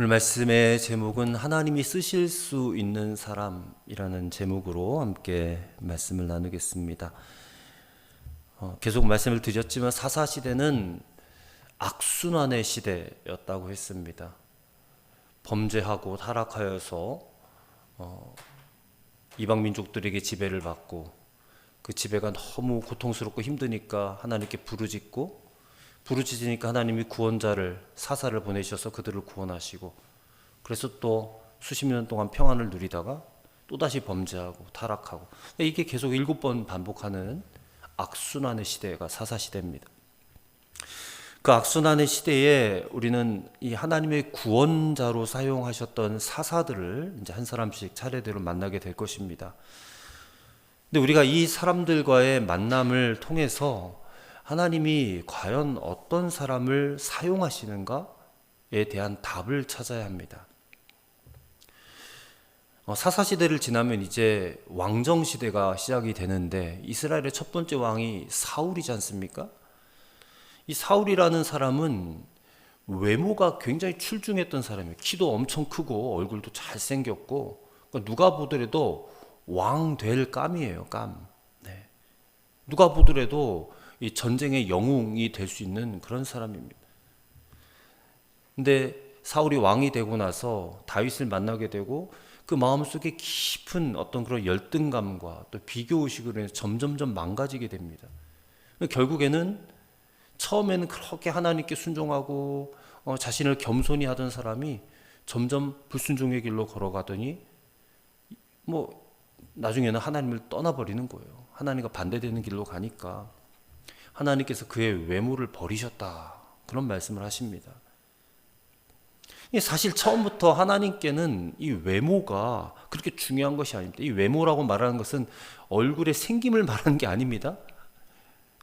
오늘 말씀의 제목은 하나님이 쓰실 수 있는 사람이라는 제목으로 함께 말씀을 나누겠습니다. 계속 말씀을 드렸지만 사사시대는 악순환의 시대였다고 했습니다. 범죄하고 타락하여서 이방 민족들에게 지배를 받고 그 지배가 너무 고통스럽고 힘드니까 하나님께 부르짖으니까 하나님이 구원자를 사사를 보내셔서 그들을 구원하시고, 그래서 또 수십 년 동안 평안을 누리다가 또다시 범죄하고 타락하고, 이게 계속 7번 반복하는 악순환의 시대가 사사시대입니다. 그 악순환의 시대에 우리는 이 하나님의 구원자로 사용하셨던 사사들을 이제 한 사람씩 차례대로 만나게 될 것입니다. 근데 우리가 이 사람들과의 만남을 통해서 하나님이 과연 어떤 사람을 사용하시는가에 대한 답을 찾아야 합니다. 사사시대를 지나면 이제 왕정시대가 시작이 되는데, 이스라엘의 첫 번째 왕이 사울이지 않습니까? 이 사울이라는 사람은 외모가 굉장히 출중했던 사람이에요. 키도 엄청 크고 얼굴도 잘생겼고, 그러니까 누가 보더라도 왕 될 감이에요. 감. 네. 누가 보더라도 이 전쟁의 영웅이 될 수 있는 그런 사람입니다. 근데 사울이 왕이 되고 나서 다윗을 만나게 되고, 그 마음속에 깊은 어떤 그런 열등감과 또 비교의식으로 해서 점점점 망가지게 됩니다. 결국에는 처음에는 그렇게 하나님께 순종하고 자신을 겸손히 하던 사람이 점점 불순종의 길로 걸어가더니 나중에는 하나님을 떠나버리는 거예요. 하나님과 반대되는 길로 가니까 하나님께서 그의 외모를 버리셨다, 그런 말씀을 하십니다. 사실 처음부터 하나님께는 이 외모가 그렇게 중요한 것이 아닙니다. 이 외모라고 말하는 것은 얼굴의 생김을 말하는 게 아닙니다.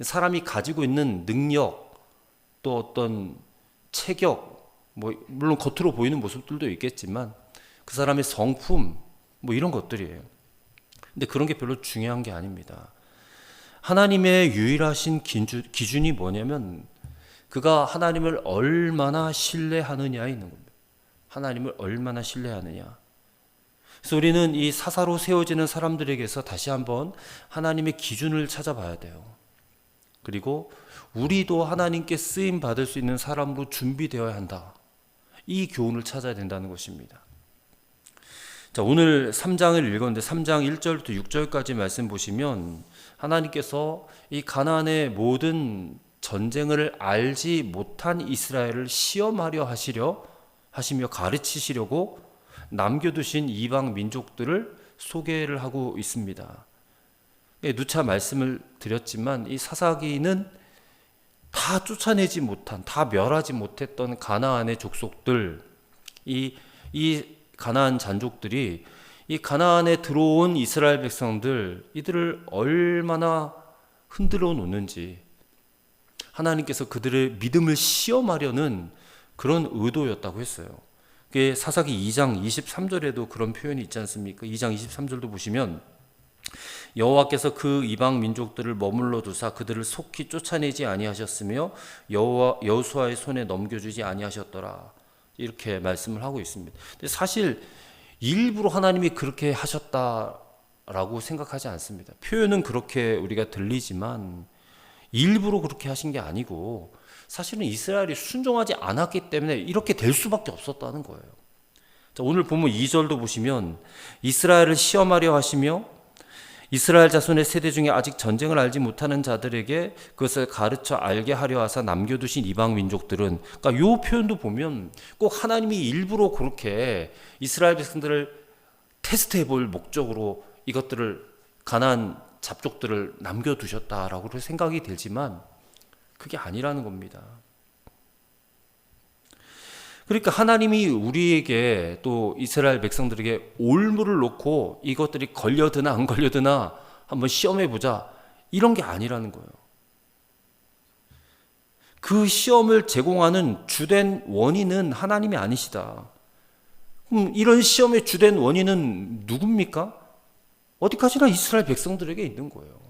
사람이 가지고 있는 능력, 또 어떤 체격, 물론 겉으로 보이는 모습들도 있겠지만 그 사람의 성품, 이런 것들이에요. 근데 그런 게 별로 중요한 게 아닙니다. 하나님의 유일하신 기준이 뭐냐면 그가 하나님을 얼마나 신뢰하느냐에 있는 겁니다. 하나님을 얼마나 신뢰하느냐. 그래서 우리는 이 사사로 세워지는 사람들에게서 다시 한번 하나님의 기준을 찾아봐야 돼요. 그리고 우리도 하나님께 쓰임 받을 수 있는 사람으로 준비되어야 한다. 이 교훈을 찾아야 된다는 것입니다. 자, 오늘 3장을 읽었는데 3장 1절부터 6절까지 말씀 보시면 하나님께서 이 가나안의 모든 전쟁을 알지 못한 이스라엘을 시험하려 하시며 가르치시려고 남겨두신 이방 민족들을 소개를 하고 있습니다. 누차 말씀을 드렸지만 이 사사기는 다 쫓아내지 못한, 다 멸하지 못했던 가나안의 족속들, 이 가나안 잔족들이 이 가나안에 들어온 이스라엘 백성들, 이들을 얼마나 흔들어 놓는지 하나님께서 그들의 믿음을 시험하려는 그런 의도였다고 했어요. 그게 사사기 2장 23절에도 그런 표현이 있지 않습니까? 2장 23절도 보시면 여호와께서 그 이방 민족들을 머물러 두사 그들을 속히 쫓아내지 아니하셨으며 여호수아의 손에 넘겨주지 아니하셨더라, 이렇게 말씀을 하고 있습니다. 근데 사실 일부러 하나님이 그렇게 하셨다라고 생각하지 않습니다. 표현은 그렇게 우리가 들리지만 일부러 그렇게 하신 게 아니고 사실은 이스라엘이 순종하지 않았기 때문에 이렇게 될 수밖에 없었다는 거예요. 자, 오늘 보면 2절도 보시면 이스라엘을 시험하려 하시며 이스라엘 자손의 세대 중에 아직 전쟁을 알지 못하는 자들에게 그것을 가르쳐 알게 하려 하사 남겨두신 이방 민족들은, 그러니까 이 표현도 보면 꼭 하나님이 일부러 그렇게 이스라엘 백성들을 테스트해 볼 목적으로 이것들을, 가나안 잡족들을 남겨두셨다라고 생각이 들지만 그게 아니라는 겁니다. 그러니까 하나님이 우리에게 또 이스라엘 백성들에게 올무를 놓고 이것들이 걸려드나 안 걸려드나 한번 시험해보자, 이런 게 아니라는 거예요. 그 시험을 제공하는 주된 원인은 하나님이 아니시다. 그럼 이런 시험의 주된 원인은 누굽니까? 어디까지나 이스라엘 백성들에게 있는 거예요.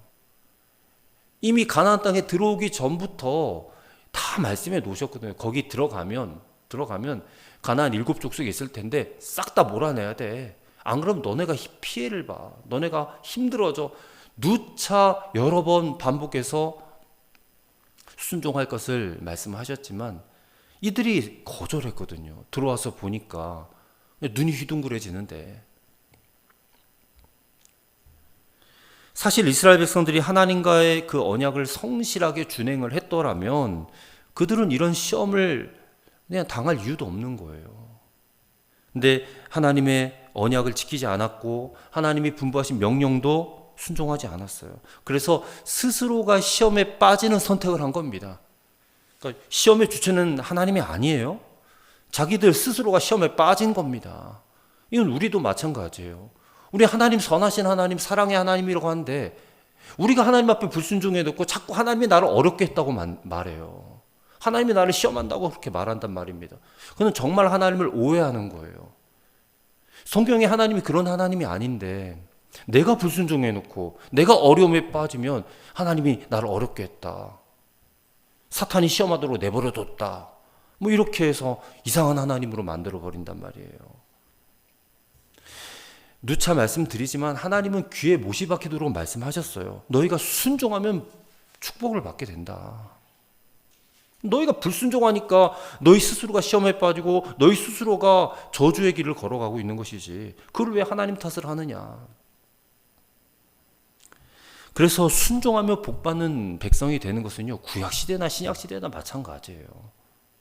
이미 가나안 땅에 들어오기 전부터 다 말씀해 놓으셨거든요. 거기 들어가면 들어가면 가나안 7족속이 있을 텐데 싹 다 몰아내야 돼. 안 그러면 너네가 피해를 봐. 너네가 힘들어져. 누차 여러 번 반복해서 순종할 것을 말씀하셨지만 이들이 거절했거든요. 들어와서 보니까 눈이 휘둥그레지는데, 사실 이스라엘 백성들이 하나님과의 그 언약을 성실하게 준행을 했더라면 그들은 이런 시험을 그냥 당할 이유도 없는 거예요. 근데 하나님의 언약을 지키지 않았고 하나님이 분부하신 명령도 순종하지 않았어요. 그래서 스스로가 시험에 빠지는 선택을 한 겁니다. 그러니까 시험의 주체는 하나님이 아니에요. 자기들 스스로가 시험에 빠진 겁니다. 이건 우리도 마찬가지예요. 우리 하나님 선하신 하나님, 사랑의 하나님이라고 하는데 우리가 하나님 앞에 불순종해 놓고 자꾸 하나님이 나를 어렵게 했다고 말해요. 하나님이 나를 시험한다고 그렇게 말한단 말입니다. 그건 정말 하나님을 오해하는 거예요. 성경에 하나님이 그런 하나님이 아닌데 내가 불순종해 놓고 내가 어려움에 빠지면 하나님이 나를 어렵게 했다, 사탄이 시험하도록 내버려 뒀다, 뭐 이렇게 해서 이상한 하나님으로 만들어 버린단 말이에요. 누차 말씀드리지만 하나님은 귀에 못이 박히도록 말씀하셨어요. 너희가 순종하면 축복을 받게 된다. 너희가 불순종하니까 너희 스스로가 시험에 빠지고 너희 스스로가 저주의 길을 걸어가고 있는 것이지, 그걸 왜 하나님 탓을 하느냐. 그래서 순종하며 복받는 백성이 되는 것은요, 구약시대나 신약시대나 마찬가지예요.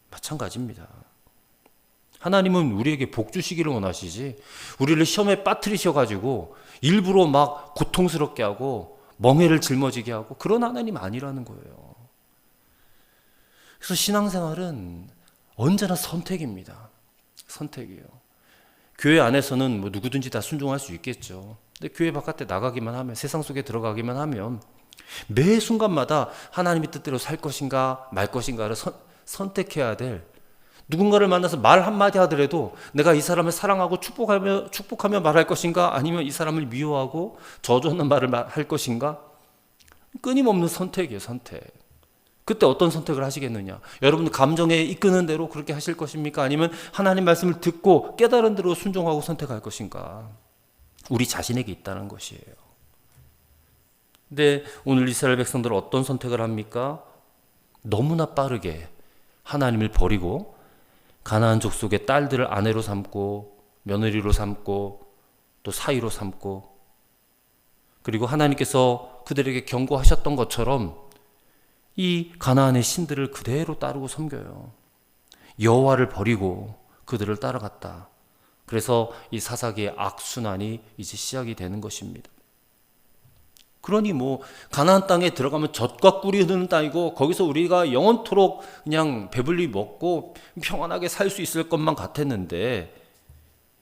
마찬가지입니다. 하나님은 우리에게 복 주시기를 원하시지 우리를 시험에 빠뜨리셔가지고 일부러 막 고통스럽게 하고 멍해를 짊어지게 하고 그런 하나님 아니라는 거예요. 그래서 신앙생활은 언제나 선택입니다. 선택이에요. 교회 안에서는 뭐 누구든지 다 순종할 수 있겠죠. 근데 교회 바깥에 나가기만 하면, 세상 속에 들어가기만 하면 매 순간마다 하나님의 뜻대로 살 것인가 말 것인가를 선택해야 될, 누군가를 만나서 말 한마디 하더라도 내가 이 사람을 사랑하고 축복하며 말할 것인가, 아니면 이 사람을 미워하고 저주하는 말을 할 것인가, 끊임없는 선택이에요. 선택. 그때 어떤 선택을 하시겠느냐? 여러분 감정에 이끄는 대로 그렇게 하실 것입니까? 아니면 하나님 말씀을 듣고 깨달은 대로 순종하고 선택할 것인가? 우리 자신에게 있다는 것이에요. 근데 오늘 이스라엘 백성들은 어떤 선택을 합니까? 너무나 빠르게 하나님을 버리고 가나안 족속의 딸들을 아내로 삼고 며느리로 삼고 또 사위로 삼고, 그리고 하나님께서 그들에게 경고하셨던 것처럼 이 가나안의 신들을 그대로 따르고 섬겨요. 여호와를 버리고 그들을 따라갔다. 그래서 이 사사기의 악순환이 이제 시작이 되는 것입니다. 그러니 뭐 가나안 땅에 들어가면 젖과 꿀이 흐르는 땅이고 거기서 우리가 영원토록 그냥 배불리 먹고 평안하게 살 수 있을 것만 같았는데,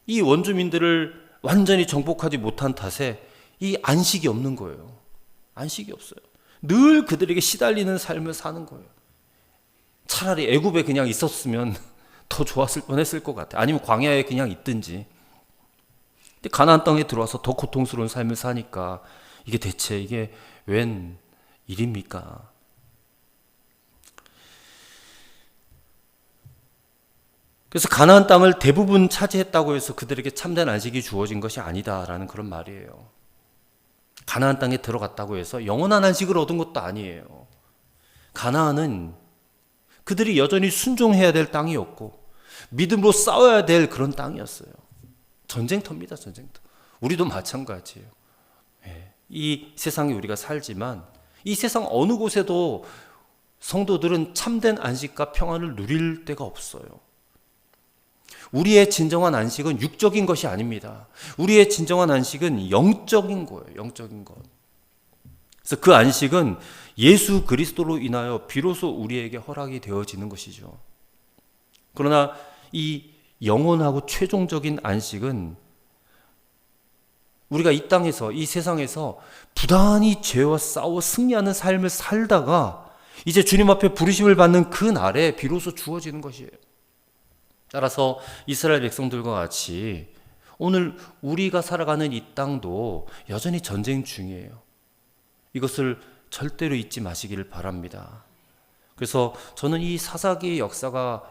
이 원주민들을 완전히 정복하지 못한 탓에 이 안식이 없는 거예요. 안식이 없어요. 늘 그들에게 시달리는 삶을 사는 거예요. 차라리 애굽에 그냥 있었으면 더 좋았을 뻔했을 것 같아요. 아니면 광야에 그냥 있든지. 근데 가나안 땅에 들어와서 더 고통스러운 삶을 사니까 이게 대체 이게 웬 일입니까? 그래서 가나안 땅을 대부분 차지했다고 해서 그들에게 참된 안식이 주어진 것이 아니다라는 그런 말이에요. 가나안 땅에 들어갔다고 해서 영원한 안식을 얻은 것도 아니에요. 가나안은 그들이 여전히 순종해야 될 땅이었고 믿음으로 싸워야 될 그런 땅이었어요. 전쟁터입니다. 전쟁터. 우리도 마찬가지예요. 이 세상에 우리가 살지만 이 세상 어느 곳에도 성도들은 참된 안식과 평안을 누릴 데가 없어요. 우리의 진정한 안식은 육적인 것이 아닙니다. 우리의 진정한 안식은 영적인 거예요. 영적인 것. 그래서 그 안식은 예수 그리스도로 인하여 비로소 우리에게 허락이 되어지는 것이죠. 그러나 이 영원하고 최종적인 안식은 우리가 이 땅에서, 이 세상에서 부단히 죄와 싸워 승리하는 삶을 살다가 이제 주님 앞에 부르심을 받는 그 날에 비로소 주어지는 것이에요. 따라서 이스라엘 백성들과 같이 오늘 우리가 살아가는 이 땅도 여전히 전쟁 중이에요. 이것을 절대로 잊지 마시기를 바랍니다. 그래서 저는 이 사사기의 역사가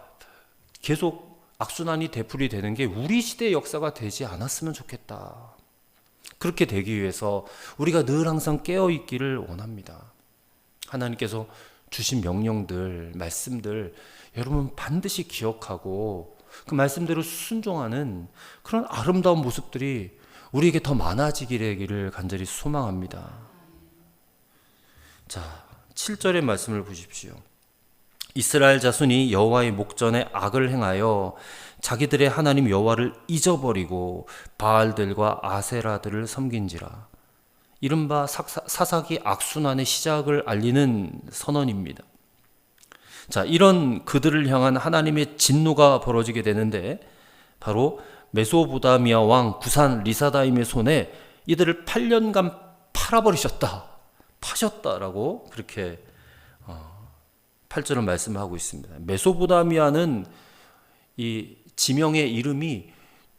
계속 악순환이 되풀이 되는 게 우리 시대의 역사가 되지 않았으면 좋겠다. 그렇게 되기 위해서 우리가 늘 항상 깨어 있기를 원합니다. 하나님께서 주신 명령들, 말씀들 여러분 반드시 기억하고 그 말씀대로 순종하는 그런 아름다운 모습들이 우리에게 더 많아지기를 간절히 소망합니다. 자, 7절의 말씀을 보십시오. 이스라엘 자손이 여호와의 목전에 악을 행하여 자기들의 하나님 여호와를 잊어버리고 바알들과 아세라들을 섬긴지라. 이른바 사사기 악순환의 시작을 알리는 선언입니다. 자, 이런 그들을 향한 하나님의 진노가 벌어지게 되는데 바로 메소보다미아 왕 구산 리사다임의 손에 이들을 8년간 파셨다라고 그렇게 8절은 말씀하고 있습니다. 메소보다미아는 이 지명의 이름이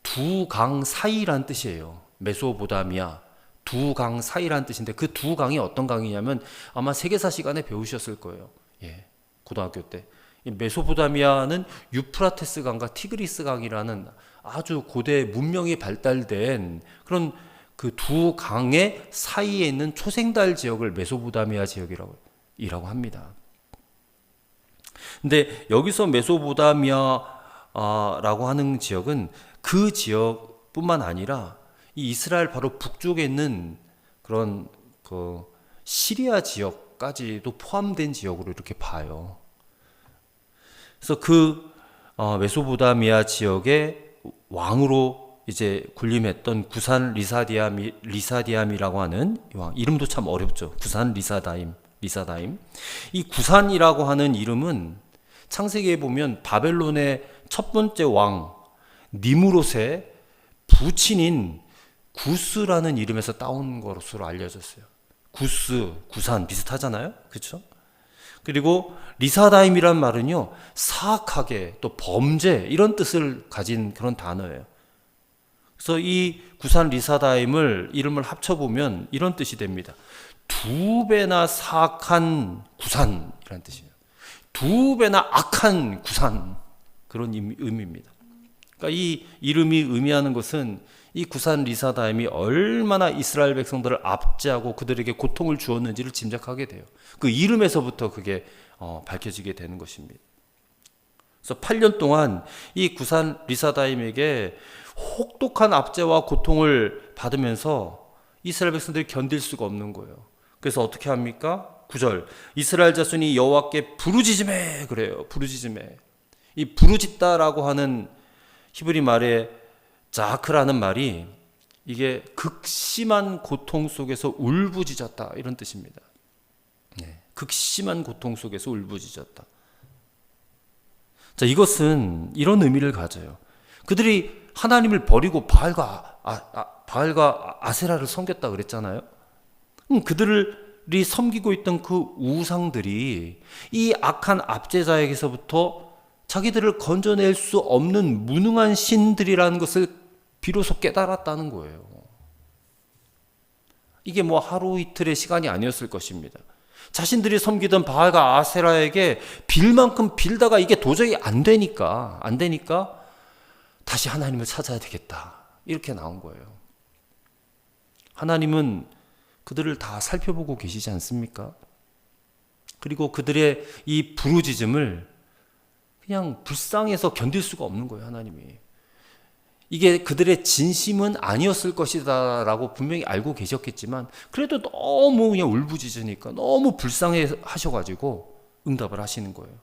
두 강 사이란 뜻이에요. 메소보다미아, 두 강 사이란 뜻인데 그 두 강이 어떤 강이냐면 아마 세계사 시간에 배우셨을 거예요. 예, 고등학교 때. 이 메소보다미아는 유프라테스 강과 티그리스 강이라는 아주 고대 문명이 발달된 그런 그 두 강의 사이에 있는 초생달 지역을 메소보다미아 지역이라고 합니다. 근데 여기서 메소보다미아라고 하는 지역은 그 지역뿐만 아니라 이 이스라엘 바로 북쪽에 있는 그런 그 시리아 지역까지도 포함된 지역으로 이렇게 봐요. 그래서 그 메소보다미아 지역의 왕으로 이제 군림했던 구산 리사디암이라고 하는 왕, 이름도 참 어렵죠. 구산 리사다임. 이 구산이라고 하는 이름은 창세기에 보면 바벨론의 첫 번째 왕 니무롯의 부친인 구스라는 이름에서 따온 것으로 알려졌어요. 구산 비슷하잖아요, 그렇죠? 그리고 리사다임이란 말은요, 사악하게 또 범죄 이런 뜻을 가진 그런 단어예요. 그래서 이 구산 리사다임을 이름을 합쳐보면 이런 뜻이 됩니다. 두 배나 사악한 구산이라는 뜻이에요. 두 배나 악한 구산, 그런 의미입니다. 그러니까 이 이름이 의미하는 것은 이 구산 리사다임이 얼마나 이스라엘 백성들을 압제하고 그들에게 고통을 주었는지를 짐작하게 돼요. 그 이름에서부터 그게 밝혀지게 되는 것입니다. 그래서 8년 동안 이 구산 리사다임에게 혹독한 압제와 고통을 받으면서 이스라엘 백성들이 견딜 수가 없는 거예요. 그래서 어떻게 합니까? 9절 이스라엘 자손이 여호와께 부르짖음해 그래요. 부르짖음해. 이 부르짖다라고 하는 히브리 말에 자크라는 말이 이게 극심한 고통 속에서 울부짖었다 이런 뜻입니다. 네, 극심한 고통 속에서 울부짖었다. 자, 이것은 이런 의미를 가져요. 그들이 하나님을 버리고 바알과 아세라를 섬겼다 그랬잖아요. 그들이 섬기고 있던 그 우상들이 이 악한 압제자에게서부터 자기들을 건져낼 수 없는 무능한 신들이라는 것을 비로소 깨달았다는 거예요. 이게 뭐 하루 이틀의 시간이 아니었을 것입니다. 자신들이 섬기던 바알과 아세라에게 빌 만큼 빌다가 이게 도저히 안 되니까 다시 하나님을 찾아야 되겠다. 이렇게 나온 거예요. 하나님은 그들을 다 살펴보고 계시지 않습니까? 그리고 그들의 이 부르짖음을 그냥 불쌍해서 견딜 수가 없는 거예요, 하나님이. 이게 그들의 진심은 아니었을 것이다 라고 분명히 알고 계셨겠지만 그래도 너무 그냥 울부짖으니까 너무 불쌍해 하셔가지고 응답을 하시는 거예요.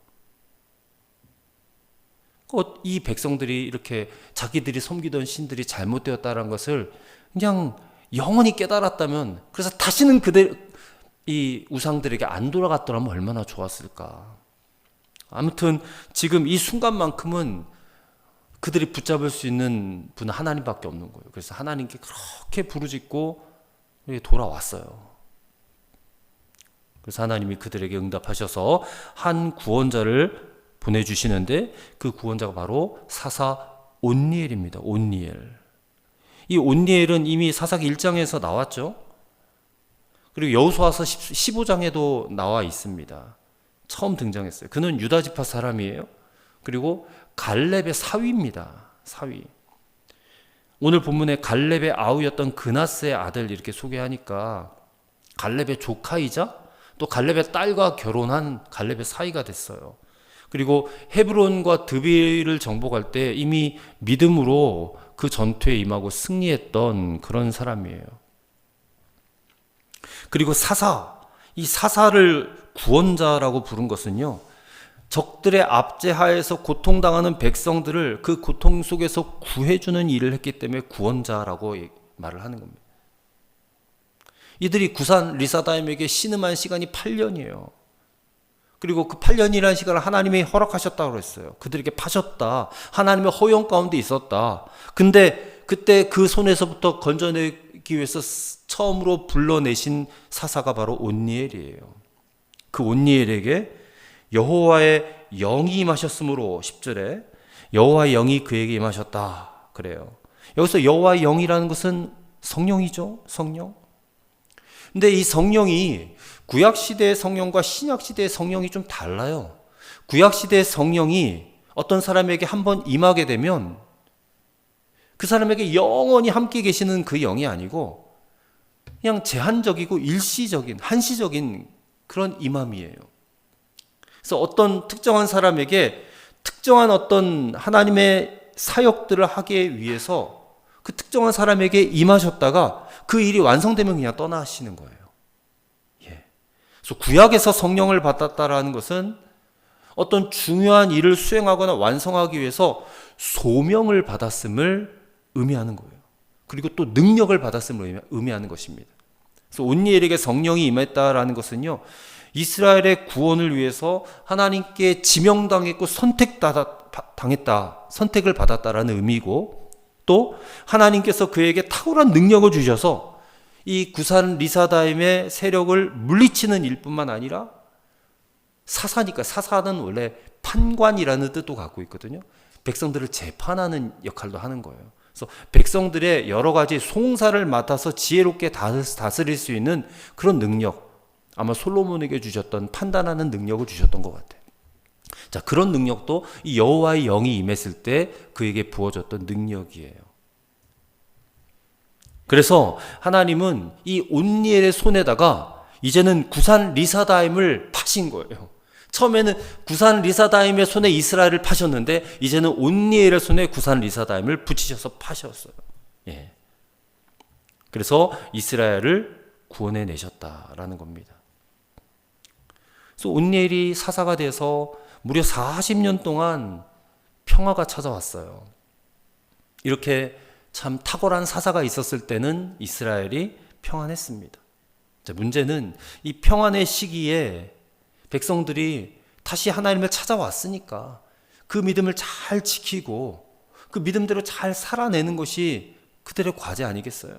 이 백성들이 이렇게 자기들이 섬기던 신들이 잘못되었다는 것을 그냥 영원히 깨달았다면, 그래서 다시는 이 우상들에게 안 돌아갔더라면 얼마나 좋았을까. 아무튼 지금 이 순간만큼은 그들이 붙잡을 수 있는 분은 하나님밖에 없는 거예요. 그래서 하나님께 그렇게 부르짖고 돌아왔어요. 그래서 하나님이 그들에게 응답하셔서 한 구원자를 보내주시는데 그 구원자가 바로 사사 온니엘입니다. 온니엘. 이 온니엘은 이미 사사기 1장에서 나왔죠. 그리고 여호수아서 15장에도 나와 있습니다. 처음 등장했어요. 그는 유다 지파 사람이에요. 그리고 갈렙의 사위입니다. 사위. 오늘 본문에 갈렙의 아우였던 그나스의 아들 이렇게 소개하니까 갈렙의 조카이자 또 갈렙의 딸과 결혼한 갈렙의 사위가 됐어요. 그리고 헤브론과 드빌을 정복할 때 이미 믿음으로 그 전투에 임하고 승리했던 그런 사람이에요. 그리고 사사, 이 사사를 구원자라고 부른 것은요, 적들의 압제하에서 고통당하는 백성들을 그 고통 속에서 구해주는 일을 했기 때문에 구원자라고 말을 하는 겁니다. 이들이 구산 리사다임에게 신음한 시간이 8년이에요. 그리고 그 8년이라는 시간을 하나님이 허락하셨다고 했어요. 그들에게 파셨다. 하나님의 허용 가운데 있었다. 근데 그때 그 손에서부터 건져내기 위해서 처음으로 불러내신 사사가 바로 온니엘이에요. 그 온니엘에게 여호와의 영이 임하셨으므로 10절에 여호와의 영이 그에게 임하셨다 그래요. 여기서 여호와의 영이라는 것은 성령이죠. 성령. 근데 이 성령이 구약시대의 성령과 신약시대의 성령이 좀 달라요. 구약시대의 성령이 어떤 사람에게 한번 임하게 되면 그 사람에게 영원히 함께 계시는 그 영이 아니고 그냥 제한적이고 일시적인, 한시적인 그런 임함이에요. 그래서 어떤 특정한 사람에게 특정한 어떤 하나님의 사역들을 하기 위해서 그 특정한 사람에게 임하셨다가 그 일이 완성되면 그냥 떠나시는 거예요. 예. 그래서 구약에서 성령을 받았다라는 것은 어떤 중요한 일을 수행하거나 완성하기 위해서 소명을 받았음을 의미하는 거예요. 그리고 또 능력을 받았음을 의미하는 것입니다. 그래서 온니엘에게 성령이 임했다라는 것은요, 이스라엘의 구원을 위해서 하나님께 지명당했고 선택을 받았다라는 의미고, 또 하나님께서 그에게 탁월한 능력을 주셔서 이 구산 리사다임의 세력을 물리치는 일뿐만 아니라 사사니까, 사사는 원래 판관이라는 뜻도 갖고 있거든요. 백성들을 재판하는 역할도 하는 거예요. 그래서 백성들의 여러 가지 송사를 맡아서 지혜롭게 다스릴 수 있는 그런 능력, 아마 솔로몬에게 주셨던 판단하는 능력을 주셨던 것 같아요. 자, 그런 능력도 이 여호와의 영이 임했을 때 그에게 부어졌던 능력이에요. 그래서 하나님은 이 온니엘의 손에다가 이제는 구산 리사다임을 파신 거예요. 처음에는 구산 리사다임의 손에 이스라엘을 파셨는데 이제는 온니엘의 손에 구산 리사다임을 붙이셔서 파셨어요. 예. 그래서 이스라엘을 구원해 내셨다라는 겁니다. 그래서 온니엘이 사사가 돼서 무려 40년 동안 평화가 찾아왔어요. 이렇게 참 탁월한 사사가 있었을 때는 이스라엘이 평안했습니다. 자, 문제는 이 평안의 시기에 백성들이 다시 하나님을 찾아왔으니까 그 믿음을 잘 지키고 그 믿음대로 잘 살아내는 것이 그들의 과제 아니겠어요?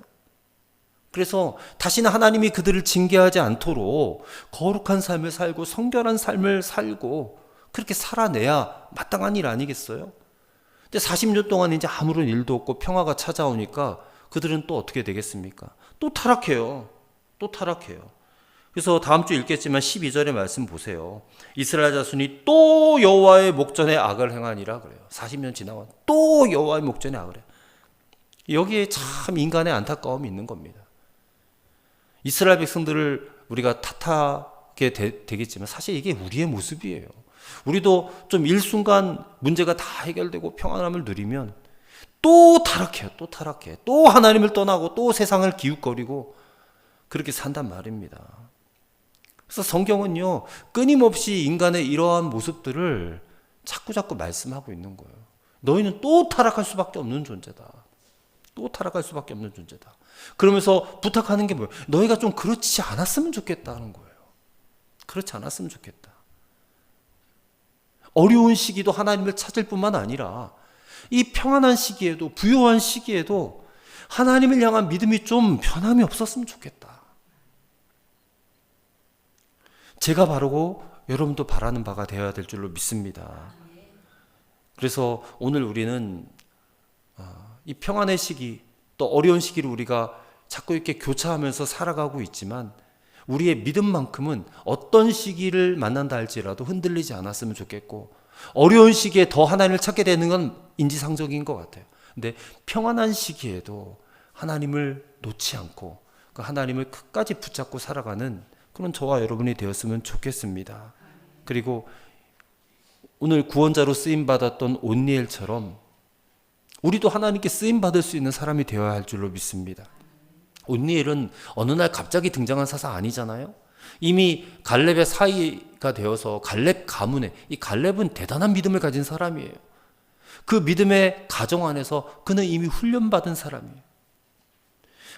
그래서 다시는 하나님이 그들을 징계하지 않도록 거룩한 삶을 살고 성결한 삶을 살고 그렇게 살아내야 마땅한 일 아니겠어요? 근데 40년 동안 이제 아무런 일도 없고 평화가 찾아오니까 그들은 또 어떻게 되겠습니까? 또 타락해요. 또 타락해요. 그래서 다음 주 읽겠지만 12절의 말씀 보세요. 이스라엘 자손이 또 여호와의 목전에 악을 행하니라 그래요. 40년 지나고 또 여호와의 목전에 악을 해요. 여기에 참 인간의 안타까움이 있는 겁니다. 이스라엘 백성들을 우리가 탓하게 되겠지만 사실 이게 우리의 모습이에요. 우리도 좀 일순간 문제가 다 해결되고 평안함을 누리면 또 타락해요. 또 타락해. 또 하나님을 떠나고 또 세상을 기웃거리고 그렇게 산단 말입니다. 그래서 성경은요, 끊임없이 인간의 이러한 모습들을 자꾸 말씀하고 있는 거예요. 너희는 또 타락할 수밖에 없는 존재다. 또 타락할 수밖에 없는 존재다. 그러면서 부탁하는 게 뭐예요? 너희가 좀 그렇지 않았으면 좋겠다는 거예요. 그렇지 않았으면 좋겠다. 어려운 시기도 하나님을 찾을 뿐만 아니라 이 평안한 시기에도, 부요한 시기에도 하나님을 향한 믿음이 좀 변함이 없었으면 좋겠다. 제가 바르고 여러분도 바라는 바가 되어야 될 줄로 믿습니다. 그래서 오늘 우리는 이 평안의 시기, 또 어려운 시기를 우리가 자꾸 이렇게 교차하면서 살아가고 있지만 우리의 믿음만큼은 어떤 시기를 만난다 할지라도 흔들리지 않았으면 좋겠고, 어려운 시기에 더 하나님을 찾게 되는 건 인지상정인 것 같아요. 근데 평안한 시기에도 하나님을 놓지 않고 그 하나님을 끝까지 붙잡고 살아가는 그런 저와 여러분이 되었으면 좋겠습니다. 그리고 오늘 구원자로 쓰임받았던 온니엘처럼 우리도 하나님께 쓰임받을 수 있는 사람이 되어야 할 줄로 믿습니다. 온니엘은 어느 날 갑자기 등장한 사사 아니잖아요. 이미 갈렙의 사이가 되어서 갈렙 가문에, 이 갈렙은 대단한 믿음을 가진 사람이에요. 그 믿음의 가정 안에서 그는 이미 훈련받은 사람이에요.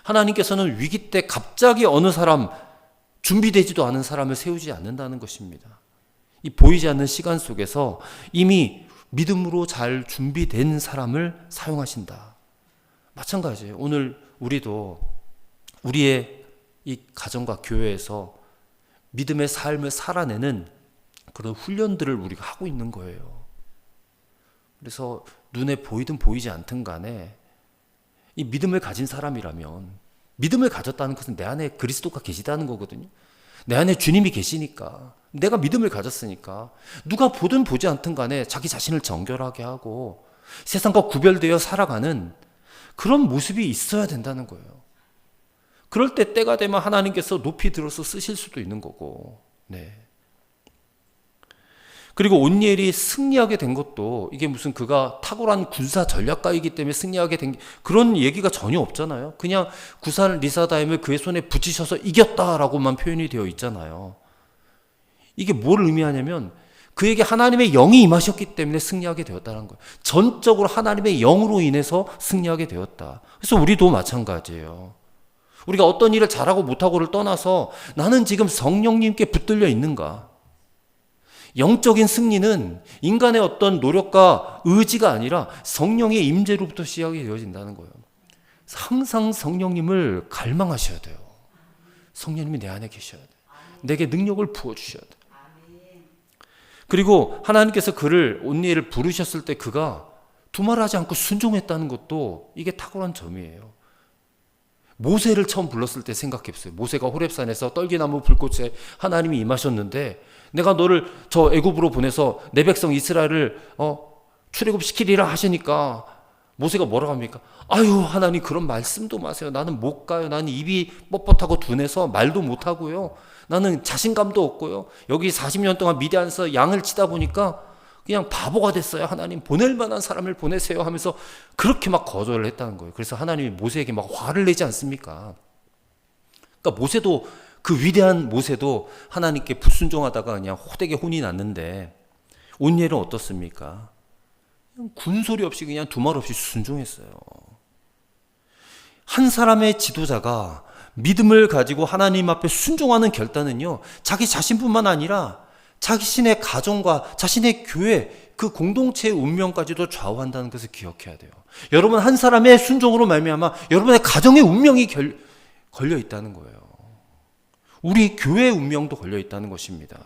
하나님께서는 위기 때 갑자기 어느 사람, 준비되지도 않은 사람을 세우지 않는다는 것입니다. 이 보이지 않는 시간 속에서 이미 믿음으로 잘 준비된 사람을 사용하신다. 마찬가지예요. 오늘 우리도 우리의 이 가정과 교회에서 믿음의 삶을 살아내는 그런 훈련들을 우리가 하고 있는 거예요. 그래서 눈에 보이든 보이지 않든 간에 이 믿음을 가진 사람이라면, 믿음을 가졌다는 것은 내 안에 그리스도가 계시다는 거거든요. 내 안에 주님이 계시니까, 내가 믿음을 가졌으니까 누가 보든 보지 않든 간에 자기 자신을 정결하게 하고 세상과 구별되어 살아가는 그런 모습이 있어야 된다는 거예요. 그럴 때 때가 되면 하나님께서 높이 들어서 쓰실 수도 있는 거고. 네. 그리고 온니엘이 승리하게 된 것도 이게 무슨 그가 탁월한 군사 전략가이기 때문에 승리하게 된 그런 얘기가 전혀 없잖아요. 그냥 구산 리사다임을 그의 손에 붙이셔서 이겼다라고만 표현이 되어 있잖아요. 이게 뭘 의미하냐면 그에게 하나님의 영이 임하셨기 때문에 승리하게 되었다는 거예요. 전적으로 하나님의 영으로 인해서 승리하게 되었다. 그래서 우리도 마찬가지예요. 우리가 어떤 일을 잘하고 못하고를 떠나서 나는 지금 성령님께 붙들려 있는가? 영적인 승리는 인간의 어떤 노력과 의지가 아니라 성령의 임재로부터 시작이 되어진다는 거예요. 항상 성령님을 갈망하셔야 돼요. 성령님이 내 안에 계셔야 돼요. 내게 능력을 부어주셔야 돼요. 그리고 하나님께서 그를 온니엘을 부르셨을 때 그가 두말하지 않고 순종했다는 것도 이게 탁월한 점이에요. 모세를 처음 불렀을 때 생각해보세요. 모세가 호렙산에서 떨기나무 불꽃에 하나님이 임하셨는데 내가 너를 저 애굽으로 보내서 내 백성 이스라엘을 출애굽시키리라 하시니까 모세가 뭐라고 합니까? 아유 하나님 그런 말씀도 마세요. 나는 못 가요. 나는 입이 뻣뻣하고 둔해서 말도 못하고요. 나는 자신감도 없고요. 여기 40년 동안 미디안에서 양을 치다 보니까 그냥 바보가 됐어요. 하나님 보낼 만한 사람을 보내세요 하면서 그렇게 막 거절을 했다는 거예요. 그래서 하나님이 모세에게 막 화를 내지 않습니까? 그러니까 모세도 그 위대한 모세도 하나님께 불순종하다가 그냥 호되게 혼이 났는데 온니엘은 어떻습니까? 그냥 군소리 없이 그냥 두말 없이 순종했어요. 한 사람의 지도자가 믿음을 가지고 하나님 앞에 순종하는 결단은요, 자기 자신뿐만 아니라 자신의 가정과 자신의 교회, 그 공동체의 운명까지도 좌우한다는 것을 기억해야 돼요. 여러분 한 사람의 순종으로 말미암아 여러분의 가정의 운명이 걸려 있다는 거예요. 우리 교회의 운명도 걸려 있다는 것입니다.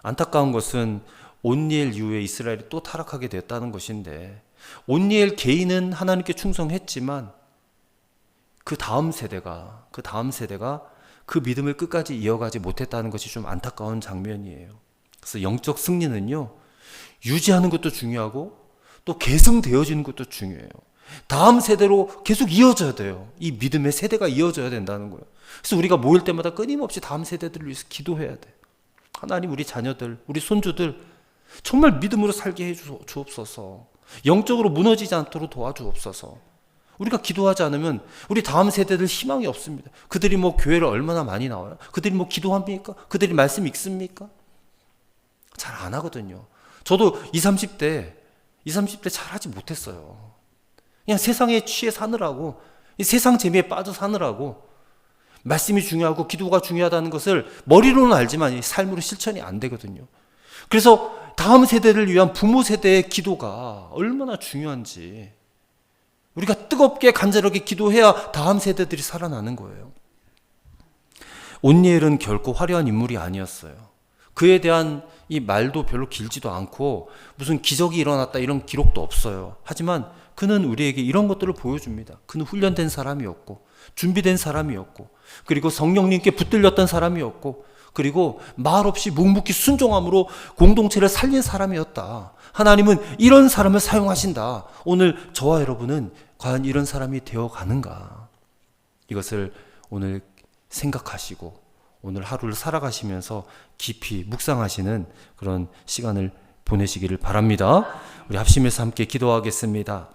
안타까운 것은 온니엘 이후에 이스라엘이 또 타락하게 됐다는 것인데 온니엘 개인은 하나님께 충성했지만 그 다음 세대가 그 믿음을 끝까지 이어가지 못했다는 것이 좀 안타까운 장면이에요. 그래서 영적 승리는요, 유지하는 것도 중요하고 또 계승되어지는 것도 중요해요. 다음 세대로 계속 이어져야 돼요. 이 믿음의 세대가 이어져야 된다는 거예요. 그래서 우리가 모일 때마다 끊임없이 다음 세대들을 위해서 기도해야 돼. 하나님 우리 자녀들, 우리 손주들 정말 믿음으로 살게 해 주옵소서. 영적으로 무너지지 않도록 도와주옵소서. 우리가 기도하지 않으면 우리 다음 세대들 희망이 없습니다. 그들이 뭐 교회를 얼마나 많이 나와요? 그들이 뭐 기도합니까? 그들이 말씀 읽습니까? 잘 안 하거든요. 저도 20, 30대 잘 하지 못했어요. 그냥 세상에 취해 사느라고, 이 세상 재미에 빠져 사느라고, 말씀이 중요하고 기도가 중요하다는 것을 머리로는 알지만 삶으로 실천이 안 되거든요. 그래서 다음 세대를 위한 부모 세대의 기도가 얼마나 중요한지 우리가 뜨겁게 간절하게 기도해야 다음 세대들이 살아나는 거예요. 온니엘은 결코 화려한 인물이 아니었어요. 그에 대한 이 말도 별로 길지도 않고 무슨 기적이 일어났다 이런 기록도 없어요. 하지만 그는 우리에게 이런 것들을 보여줍니다. 그는 훈련된 사람이었고 준비된 사람이었고 그리고 성령님께 붙들렸던 사람이었고 그리고 말없이 묵묵히 순종함으로 공동체를 살린 사람이었다. 하나님은 이런 사람을 사용하신다. 오늘 저와 여러분은 과연 이런 사람이 되어가는가? 이것을 오늘 생각하시고 오늘 하루를 살아가시면서 깊이 묵상하시는 그런 시간을 보내시기를 바랍니다. 우리 합심해서 함께 기도하겠습니다.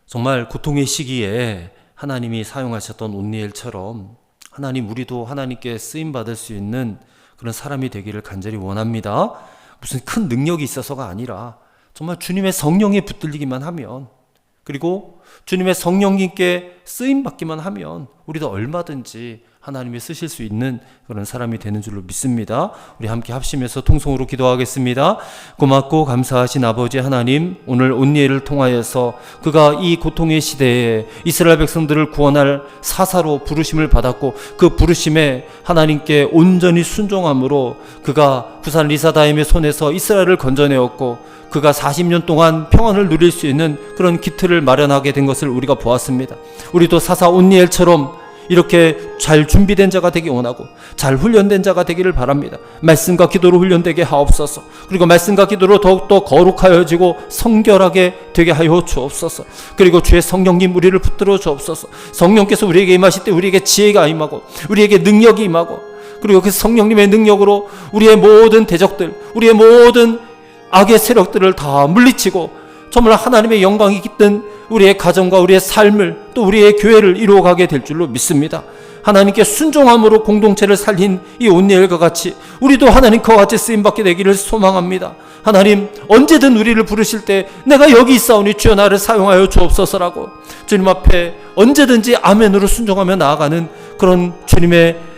정말 고통의 시기에 하나님이 사용하셨던 온니엘처럼 하나님, 우리도 하나님께 쓰임받을 수 있는 그런 사람이 되기를 간절히 원합니다. 무슨 큰 능력이 있어서가 아니라 정말 주님의 성령에 붙들리기만 하면, 그리고 주님의 성령님께 쓰임받기만 하면 우리도 얼마든지 하나님이 쓰실 수 있는 그런 사람이 되는 줄로 믿습니다. 우리 함께 합심해서 통성으로 기도하겠습니다. 고맙고 감사하신 아버지 하나님, 오늘 온니엘을 통하여서 그가 이 고통의 시대에 이스라엘 백성들을 구원할 사사로 부르심을 받았고, 그 부르심에 하나님께 온전히 순종함으로 그가 부산 리사다임의 손에서 이스라엘을 건져내었고, 그가 40년 동안 평안을 누릴 수 있는 그런 기틀을 마련하게 된 것을 우리가 보았습니다. 우리도 사사 온니엘처럼 이렇게 잘 준비된 자가 되기 원하고 잘 훈련된 자가 되기를 바랍니다. 말씀과 기도로 훈련되게 하옵소서. 그리고 말씀과 기도로 더욱더 거룩하여지고 성결하게 되게 하여 주옵소서. 그리고 주의 성령님 우리를 붙들어 주옵소서. 성령께서 우리에게 임하실 때 우리에게 지혜가 임하고 우리에게 능력이 임하고, 그리고 그 성령님의 능력으로 우리의 모든 대적들, 우리의 모든 악의 세력들을 다 물리치고 정말 하나님의 영광이 깃든 우리의 가정과 우리의 삶을, 또 우리의 교회를 이루어가게 될 줄로 믿습니다. 하나님께 순종함으로 공동체를 살린 이 온니엘과 같이 우리도 하나님과 같이 쓰임받게 되기를 소망합니다. 하나님, 언제든 우리를 부르실 때 내가 여기 있사오니 주여 나를 사용하여 주옵소서라고 주님 앞에 언제든지 아멘으로 순종하며 나아가는 그런 주님의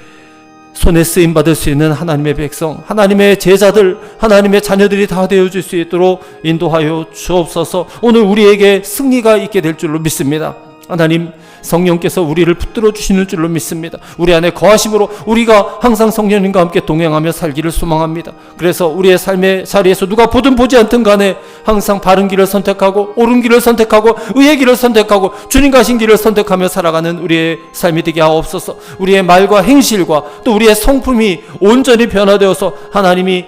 손에 쓰임받을 수 있는 하나님의 백성, 하나님의 제자들, 하나님의 자녀들이 다 되어줄 수 있도록 인도하여 주옵소서. 오늘 우리에게 승리가 있게 될 줄로 믿습니다. 하나님, 성령께서 우리를 붙들어 주시는 줄로 믿습니다. 우리 안에 거하심으로 우리가 항상 성령님과 함께 동행하며 살기를 소망합니다. 그래서 우리의 삶의 자리에서 누가 보든 보지 않든 간에 항상 바른 길을 선택하고 옳은 길을 선택하고 의의 길을 선택하고 주님 가신 길을 선택하며 살아가는 우리의 삶이 되게 하옵소서. 우리의 말과 행실과 또 우리의 성품이 온전히 변화되어서 하나님이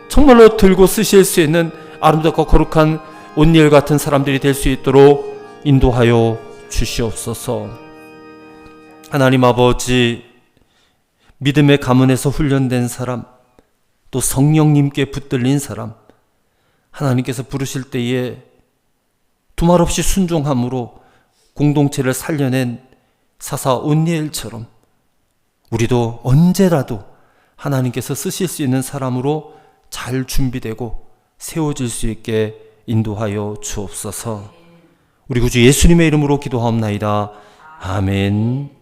정말로 들고 쓰실 수 있는 아름답고 거룩한 온니엘 같은 사람들이 될 수 있도록 인도하여 주시옵소서. 하나님 아버지, 믿음의 가문에서 훈련된 사람, 또 성령님께 붙들린 사람, 하나님께서 부르실 때에 두말 없이 순종함으로 공동체를 살려낸 사사 온니엘처럼 우리도 언제라도 하나님께서 쓰실 수 있는 사람으로 잘 준비되고 세워질 수 있게 인도하여 주옵소서. 우리 구주 예수님의 이름으로 기도하옵나이다. 아멘.